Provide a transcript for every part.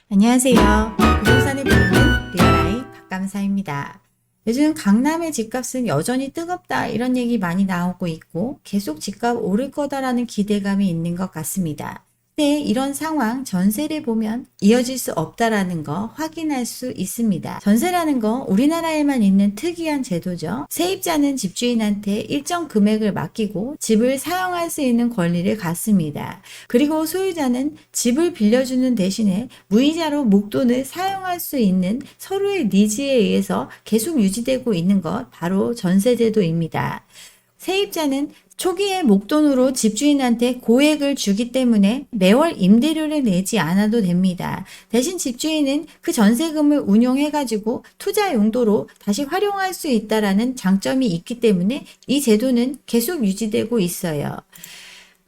안녕하세요. 부동산에 배우는 리얼아이 박감사입니다. 요즘 강남의 집값은 여전히 뜨겁다 이런 얘기 많이 나오고 있고 계속 집값 오를 거다라는 기대감이 있는 것 같습니다. 근데 이런 상황 전세를 보면 이어질 수 없다라는 거 확인할 수 있습니다. 전세라는 거 우리나라에만 있는 특이한 제도죠. 세입자는 집주인한테 일정 금액을 맡기고 집을 사용할 수 있는 권리를 갖습니다. 그리고 소유자는 집을 빌려주는 대신에 무이자로 목돈을 사용할 수 있는 서로의 니즈에 의해서 계속 유지되고 있는 것 바로 전세제도입니다. 세입자는 초기에 목돈으로 집주인한테 고액을 주기 때문에 매월 임대료를 내지 않아도 됩니다. 대신 집주인은 그 전세금을 운용해가지고 투자 용도로 다시 활용할 수 있다라는 장점이 있기 때문에 이 제도는 계속 유지되고 있어요.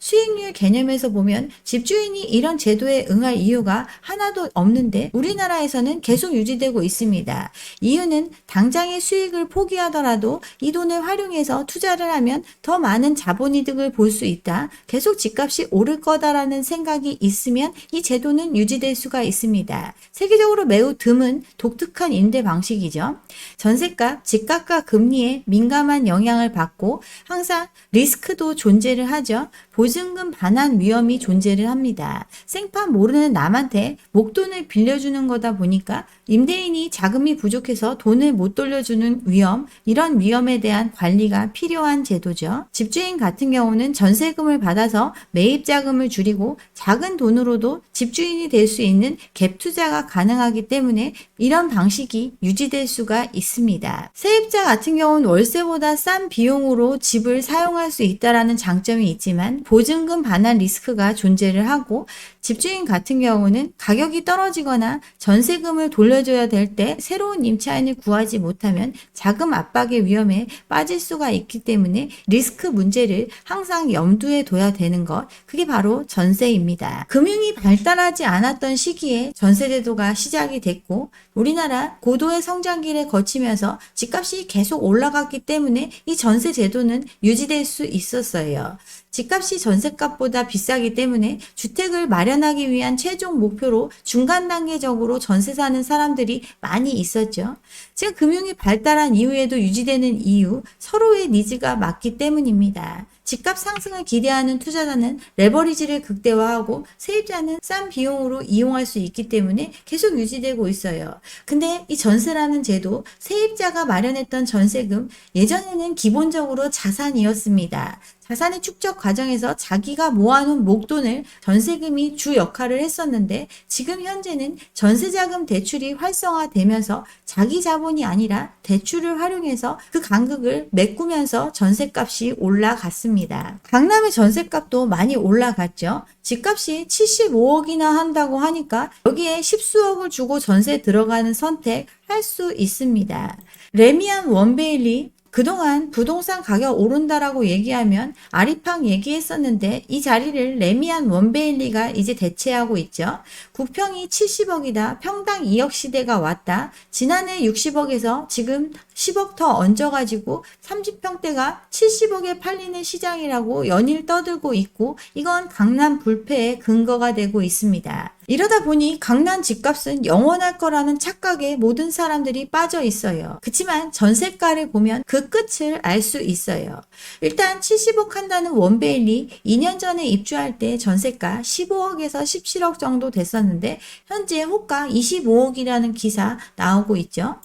수익률 개념에서 보면 집주인이 이런 제도에 응할 이유가 하나도 없는데 우리나라에서는 계속 유지되고 있습니다. 이유는 당장의 수익을 포기하더라도 이 돈을 활용해서 투자를 하면 더 많은 자본이득을 볼 수 있다. 계속 집값이 오를 거다라는 생각이 있으면 이 제도는 유지될 수가 있습니다. 세계적으로 매우 드문 독특한 임대 방식이죠. 전세값, 집값과 금리에 민감한 영향을 받고 항상 리스크도 존재를 하죠. 보증금 반환 위험이 존재를 합니다. 생판 모르는 남한테 목돈을 빌려주는 거다 보니까 임대인이 자금이 부족해서 돈을 못 돌려주는 위험, 이런 위험에 대한 관리가 필요한 제도죠. 집주인 같은 경우는 전세금을 받아서 매입 자금을 줄이고 작은 돈으로도 집주인이 될 수 있는 갭 투자가 가능하기 때문에 이런 방식이 유지될 수가 있습니다. 세입자 같은 경우는 월세보다 싼 비용으로 집을 사용할 수 있다는 장점이 있지만 보증금 반환 리스크가 존재를 하고 집주인 같은 경우는 가격이 떨어지거나 전세금을 돌려줘야 될 때 새로운 임차인을 구하지 못하면 자금 압박의 위험에 빠질 수가 있기 때문에 리스크 문제를 항상 염두에 둬야 되는 것, 그게 바로 전세입니다. 금융이 발달하지 않았던 시기에 전세제도가 시작이 됐고 우리나라 고도의 성장기를 거치면서 집값이 계속 올라갔기 때문에 이 전세제도는 유지될 수 있었어요. 집값이 전세값보다 비싸기 때문에 주택을 마련하기 위한 최종 목표로 중간 단계적으로 전세 사는 사람들이 많이 있었죠. 지금 금융이 발달한 이후에도 유지되는 이유, 서로의 니즈가 맞기 때문입니다. 집값 상승을 기대하는 투자자는 레버리지를 극대화하고 세입자는 싼 비용으로 이용할 수 있기 때문에 계속 유지되고 있어요. 근데 이 전세라는 제도, 세입자가 마련했던 전세금, 예전에는 기본적으로 자산이었습니다. 자산의 축적 과정에서 자기가 모아놓은 목돈을 전세금이 주 역할을 했었는데 지금 현재는 전세자금 대출이 활성화되면서 자기 자본이 아니라 대출을 활용해서 그 간극을 메꾸면서 전세값이 올라갔습니다. 강남의 전세값도 많이 올라갔죠. 집값이 75억이나 한다고 하니까 여기에 십수억을 주고 전세 들어가는 선택 할 수 있습니다. 레미안 원베일리, 그동안 부동산 가격 오른다라고 얘기하면 아리팡 얘기했었는데 이 자리를 레미안 원베일리가 이제 대체하고 있죠. 국평이 70억이다. 평당 2억 시대가 왔다. 지난해 60억에서 지금 10억 더 얹어가지고 30평대가 70억에 팔리는 시장이라고 연일 떠들고 있고 이건 강남 불패의 근거가 되고 있습니다. 이러다 보니 강남 집값은 영원할 거라는 착각에 모든 사람들이 빠져 있어요. 그치만 전세가를 보면 그 끝을 알 수 있어요. 일단 70억 한다는 원베일리 2년 전에 입주할 때 전세가 15억에서 17억 정도 됐었는데 현재 호가 25억이라는 기사 나오고 있죠.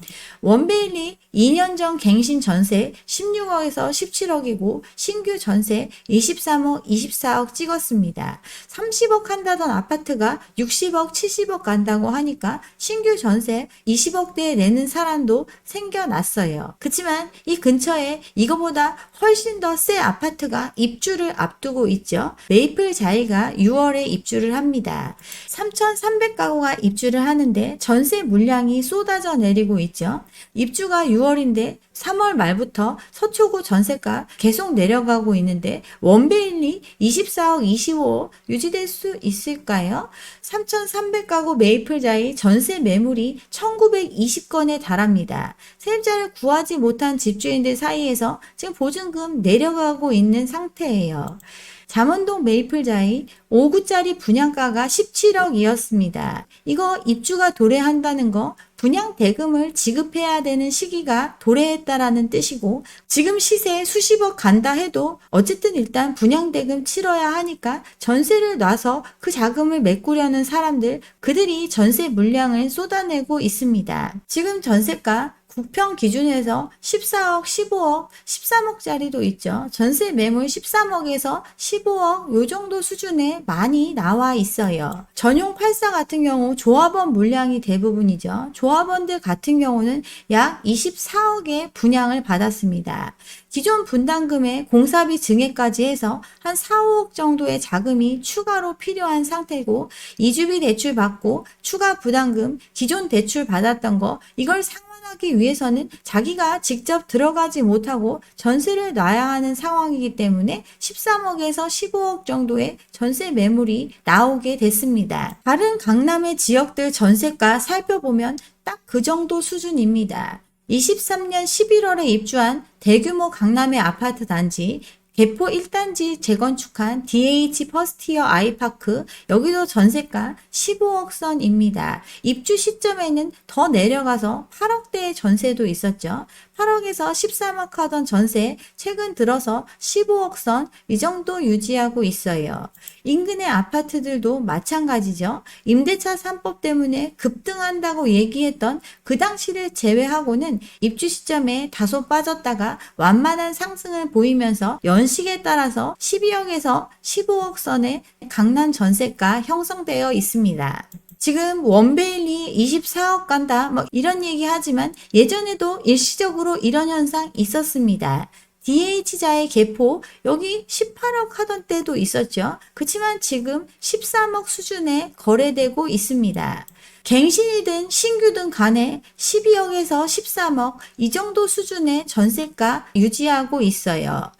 원베일리 2년 전 갱신 전세 16억에서 17억이고 신규 전세 23억, 24억 찍었습니다. 30억 한다던 아파트가 60억, 70억 간다고 하니까 신규 전세 20억대에 내는 사람도 생겨났어요. 그치만 이 근처에 이거보다 훨씬 더 새 아파트가 입주를 앞두고 있죠. 메이플 자이가 6월에 입주를 합니다. 3,300가구가 입주를 하는데 전세 물량이 쏟아져 내리고 있죠. 입주가 6월 2월인데 3월 말부터 서초구 전세가 계속 내려가고 있는데 원베일리 24억 25억 유지될 수 있을까요? 3,300가구 메이플자이 전세 매물이 1,920건에 달합니다. 세입자를 구하지 못한 집주인들 사이에서 지금 보증금 내려가고 있는 상태예요. 잠원동 메이플자이 5구짜리 분양가가 17억이었습니다. 이거 입주가 도래한다는 거 분양 대금을 지급해야 되는 시기가 도래했다라는 뜻이고 지금 시세 수십억 간다 해도 어쨌든 일단 분양 대금 치러야 하니까 전세를 놔서 그 자금을 메꾸려는 사람들 그들이 전세 물량을 쏟아내고 있습니다. 지금 전세가 국평 기준에서 14억, 15억, 13억짜리도 있죠. 전세 매물 13억에서 15억 요 정도 수준에 많이 나와 있어요. 전용 84 같은 경우 조합원 물량이 대부분이죠. 조합원들 같은 경우는 약 24억의 분양을 받았습니다. 기존 분담금에 공사비 증액까지 해서 한 4, 5억 정도의 자금이 추가로 필요한 상태고 이주비 대출 받고 추가 부담금 기존 대출 받았던 거 이걸 상환하기 위해서는 자기가 직접 들어가지 못하고 전세를 놔야 하는 상황이기 때문에 13억에서 15억 정도의 전세 매물이 나오게 됐습니다. 다른 강남의 지역들 전세가 살펴보면 딱 그 정도 수준입니다. 23년 11월에 입주한 대규모 강남의 아파트 단지 개포 1단지 재건축한 DH 퍼스티어 아이파크 여기도 전세가 15억 선입니다. 입주 시점에는 더 내려가서 8억대의 전세도 있었죠. 8억에서 13억 하던 전세 최근 들어서 15억 선 이 정도 유지하고 있어요. 인근의 아파트들도 마찬가지죠. 임대차 3법 때문에 급등한다고 얘기했던 그 당시를 제외하고는 입주 시점에 다소 빠졌다가 완만한 상승을 보이면서 연식에 따라서 12억에서 15억 선의 강남 전세가 형성되어 있습니다. 지금 원베일리 24억 간다 뭐 이런 얘기 하지만 예전에도 일시적으로 이런 현상 있었습니다. DH자의 개포 여기 18억 하던 때도 있었죠. 그렇지만 지금 13억 수준에 거래되고 있습니다. 갱신이든 신규든 간에 12억에서 13억 이 정도 수준의 전세가 유지하고 있어요.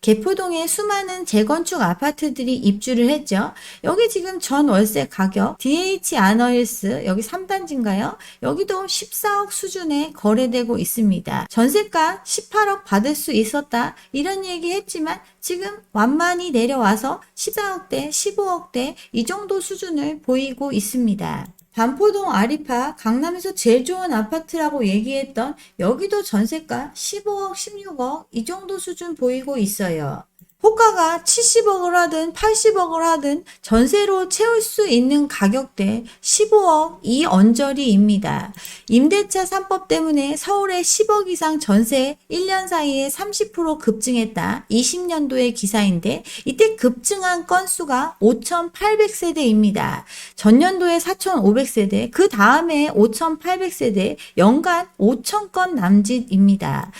개포동에 수많은 재건축 아파트들이 입주를 했죠. 여기 지금 전 월세 가격 DH 아너힐스 여기 3단지인가요? 여기도 14억 수준에 거래되고 있습니다. 전세가 18억 받을 수 있었다 이런 얘기 했지만 지금 완만히 내려와서 14억대 15억대 이 정도 수준을 보이고 있습니다. 반포동 아리파 강남에서 제일 좋은 아파트라고 얘기했던 여기도 전세가 15억, 16억 이 정도 수준 보이고 있어요. 호가가 70억을 하든 80억을 하든 전세로 채울 수 있는 가격대 15억 이 언저리입니다. 임대차 3법 때문에 서울에 10억 이상 전세 1년 사이에 30% 급증했다. 20년도의 기사인데 이때 급증한 건수가 5,800세대입니다. 전년도에 4,500세대, 그 다음에 5,800세대, 연간 5,000건 남짓입니다.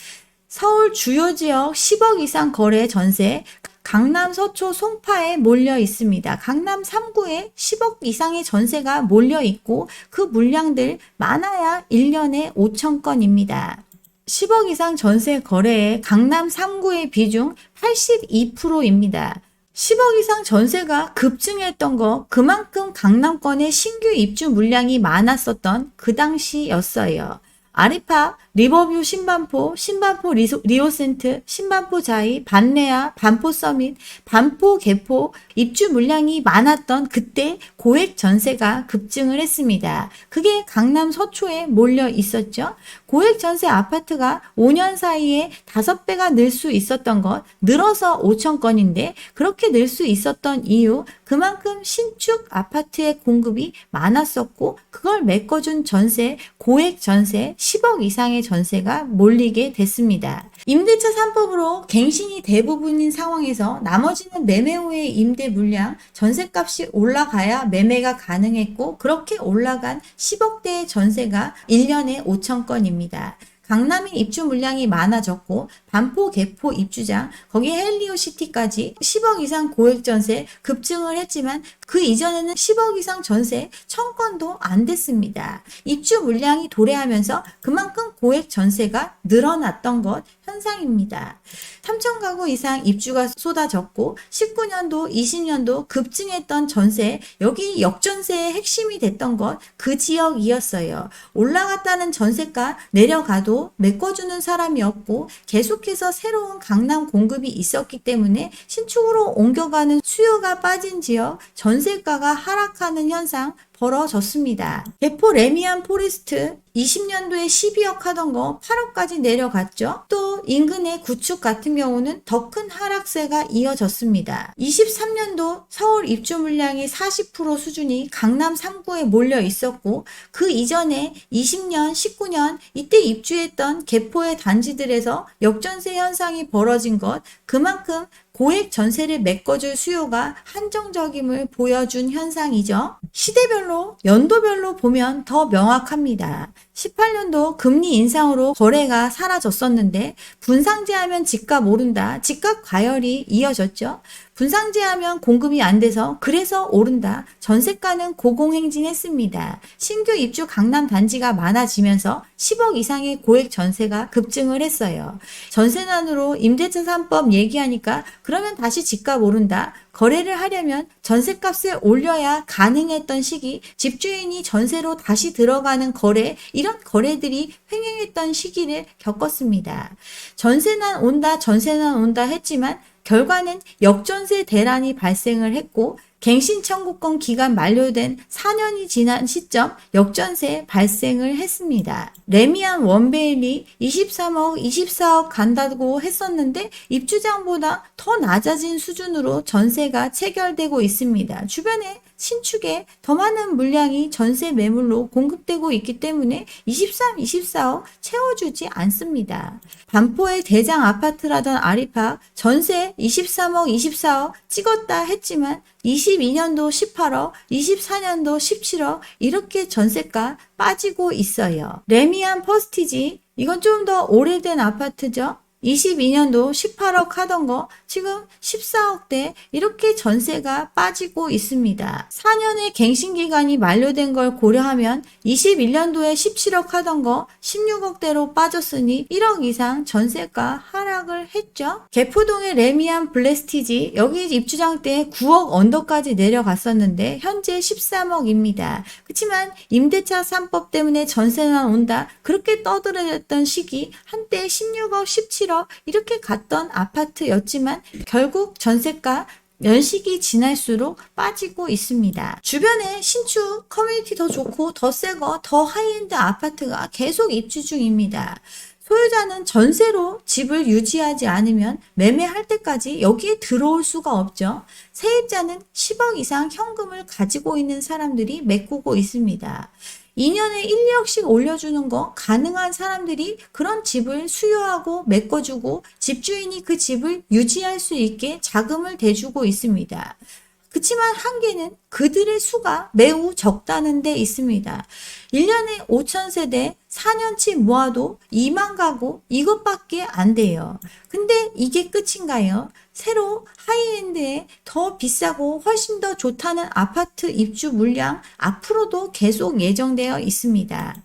서울 주요 지역 10억 이상 거래 전세 강남 서초 송파에 몰려 있습니다. 강남 3구에 10억 이상의 전세가 몰려 있고 그 물량들 많아야 1년에 5천 건입니다. 10억 이상 전세 거래에 강남 3구의 비중 82%입니다. 10억 이상 전세가 급증했던 거 그만큼 강남권의 신규 입주 물량이 많았었던 그 당시였어요. 아리파, 리버뷰 신반포, 신반포 리오센트, 신반포 자이, 반레아, 반포 서밋, 반포 개포 입주 물량이 많았던 그때 고액 전세가 급증을 했습니다. 그게 강남 서초에 몰려 있었죠. 고액 전세 아파트가 5년 사이에 5배가 늘 수 있었던 것 늘어서 5천 건인데 그렇게 늘 수 있었던 이유 그만큼 신축 아파트의 공급이 많았었고 그걸 메꿔준 전세, 고액 전세 10억 이상의 전세가 몰리게 됐습니다. 임대차 3법으로 갱신이 대부분인 상황에서 나머지는 매매 후의 임대 물량, 전세값이 올라가야 매매가 가능했고 그렇게 올라간 10억대의 전세가 1년에 5천 건입니다. 강남의 입주 물량이 많아졌고 반포, 개포 입주장, 거기에 헬리오시티까지 10억 이상 고액 전세 급증을 했지만 그 이전에는 10억 이상 전세 1000건도 안 됐습니다. 입주 물량이 도래하면서 그만큼 고액 전세가 늘어났던 것 현상입니다. 3,000가구 이상 입주가 쏟아졌고 19년도, 20년도 급증했던 전세, 여기 역전세의 핵심이 됐던 것 그 지역이었어요. 올라갔다는 전세가 내려가도 메꿔주는 사람이 없고 계속해서 새로운 강남 공급이 있었기 때문에 신축으로 옮겨가는 수요가 빠진 지역, 전세가가 하락하는 현상 벌어졌습니다. 개포 레미안 포레스트 20년도에 12억 하던 거 8억까지 내려갔죠. 또 인근의 구축 같은 경우는 더 큰 하락세가 이어졌습니다. 23년도 서울 입주 물량이 40% 수준이 강남 3구에 몰려 있었고 그 이전에 20년, 19년 이때 입주했던 개포의 단지들에서 역전세 현상이 벌어진 것, 그만큼 고액 전세를 메꿔줄 수요가 한정적임을 보여준 현상이죠. 시대별로, 연도별로 보면 더 명확합니다. 18년도 금리 인상으로 거래가 사라졌었는데 분상제하면 집값 오른다. 집값 과열이 이어졌죠. 분상제하면 공급이 안 돼서 그래서 오른다. 전세가는 고공행진했습니다. 신규 입주 강남 단지가 많아지면서 10억 이상의 고액 전세가 급증을 했어요. 전세난으로 임대차 3법 얘기하니까 그러면 다시 집값 오른다. 거래를 하려면 전세값을 올려야 가능했던 시기, 집주인이 전세로 다시 들어가는 거래, 이런 거래들이 횡행했던 시기를 겪었습니다. 전세난 온다 했지만 결과는 역전세 대란이 발생을 했고 갱신 청구권 기간 만료된 4년이 지난 시점 역전세 발생을 했습니다. 레미안 원베일리 23억, 24억 간다고 했었는데 입주장보다 더 낮아진 수준으로 전세가 체결되고 있습니다. 주변에 신축에 더 많은 물량이 전세 매물로 공급되고 있기 때문에 23, 24억 채워주지 않습니다. 반포의 대장 아파트라던 아리팍 전세 23억, 24억 찍었다 했지만 22년도 18억, 24년도 17억 이렇게 전세가 빠지고 있어요. 레미안 퍼스티지 이건 좀 더 오래된 아파트죠. 22년도 18억 하던 거 지금 14억대 이렇게 전세가 빠지고 있습니다. 4년의 갱신기간이 만료된 걸 고려하면 21년도에 17억 하던 거 16억대로 빠졌으니 1억 이상 전세가 하락을 했죠. 개포동의 레미안 블레스티지 여기 입주장 때 9억 언더까지 내려갔었는데 현재 13억입니다. 그렇지만 임대차 3법 때문에 전세난 온다 그렇게 떠들어졌던 시기 한때 16억, 17억 이렇게 갔던 아파트였지만 결국 전세가 연식이 지날수록 빠지고 있습니다. 주변에 신축, 커뮤니티 더 좋고 더 새거, 더 하이엔드 아파트가 계속 입주 중입니다. 소유자는 전세로 집을 유지하지 않으면 매매할 때까지 여기에 들어올 수가 없죠. 세입자는 10억 이상 현금을 가지고 있는 사람들이 메꾸고 있습니다. 2년에 1, 2억씩 올려주는 거 가능한 사람들이 그런 집을 수요하고 메꿔주고 집주인이 그 집을 유지할 수 있게 자금을 대주고 있습니다. 그치만 한계는 그들의 수가 매우 적다는 데 있습니다. 1년에 5,000세대 4년치 모아도 2만 가구 이것밖에 안 돼요. 근데 이게 끝인가요? 새로 하이엔드에 더 비싸고 훨씬 더 좋다는 아파트 입주 물량 앞으로도 계속 예정되어 있습니다.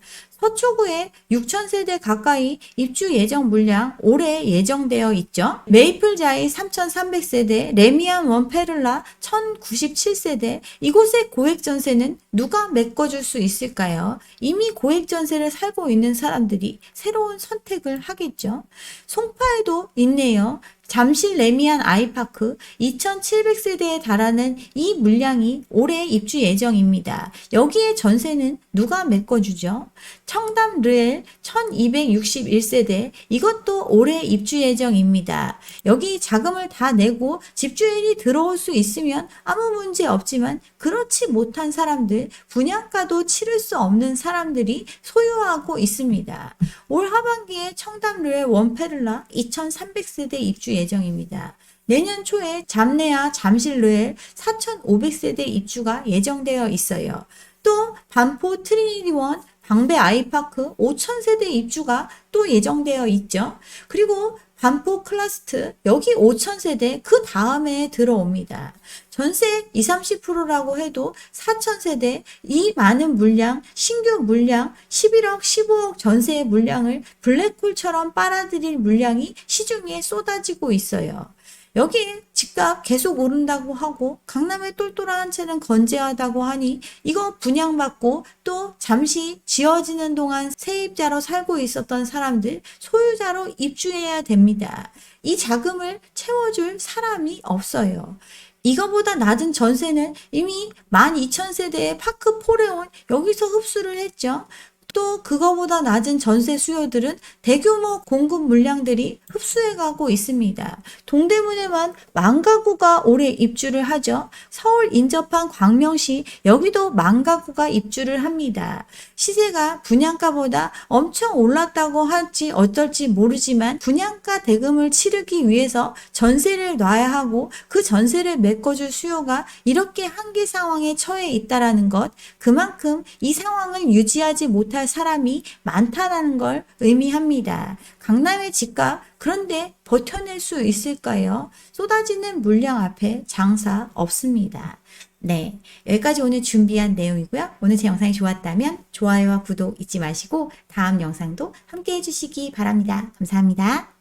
서초구에 6,000세대 가까이 입주 예정 물량 올해 예정되어 있죠. 메이플자이 3,300세대, 레미안 원페를라 1,097세대, 이곳의 고액 전세는 누가 메꿔줄 수 있을까요? 이미 고액 전세를 살고 있는 사람들이 새로운 선택을 하겠죠. 송파에도 있네요. 잠실 레미안 아이파크 2,700세대에 달하는 이 물량이 올해 입주 예정입니다. 여기에 전세는 누가 메꿔주죠? 청담 르엘 1,261세대 이것도 올해 입주 예정입니다. 여기 자금을 다 내고 집주인이 들어올 수 있으면 아무 문제 없지만 그렇지 못한 사람들, 분양가도 치를 수 없는 사람들이 소유하고 있습니다. 올 하반기에 청담 르엘 원페를라 2,300세대 입주 예정입니다. 내년 초에 잠내아 잠실 르엘 4,500세대 입주가 예정되어 있어요. 또 반포 트리니티원 방배 아이파크 5,000세대 입주가 또 예정되어 있죠. 그리고 반포 클라스트 여기 5,000세대 그 다음에 들어옵니다. 전세 20, 30%라고 해도 4,000세대 이 많은 물량, 신규 물량 11억, 15억 전세의 물량을 블랙홀처럼 빨아들일 물량이 시중에 쏟아지고 있어요. 여기에 집값 계속 오른다고 하고 강남의 똘똘한 채는 건재하다고 하니 이거 분양받고 또 잠시 지어지는 동안 세입자로 살고 있었던 사람들 소유자로 입주해야 됩니다. 이 자금을 채워줄 사람이 없어요. 이거보다 낮은 전세는 이미 12,000세대의 파크 포레온 여기서 흡수를 했죠. 또 그거보다 낮은 전세 수요들은 대규모 공급 물량들이 흡수해가고 있습니다. 동대문에만 10,000가구가 올해 입주를 하죠. 서울 인접한 광명시 여기도 10,000가구가 입주를 합니다. 시세가 분양가보다 엄청 올랐다고 할지 어떨지 모르지만 분양가 대금을 치르기 위해서 전세를 놔야 하고 그 전세를 메꿔줄 수요가 이렇게 한계 상황에 처해 있다라는 것, 그만큼 이 상황을 유지하지 못할 사람이 많다라는 걸 의미합니다. 강남의 집값 그런데 버텨낼 수 있을까요? 쏟아지는 물량 앞에 장사 없습니다. 네, 여기까지 오늘 준비한 내용이고요. 오늘 제 영상이 좋았다면 좋아요와 구독 잊지 마시고 다음 영상도 함께 해주시기 바랍니다. 감사합니다.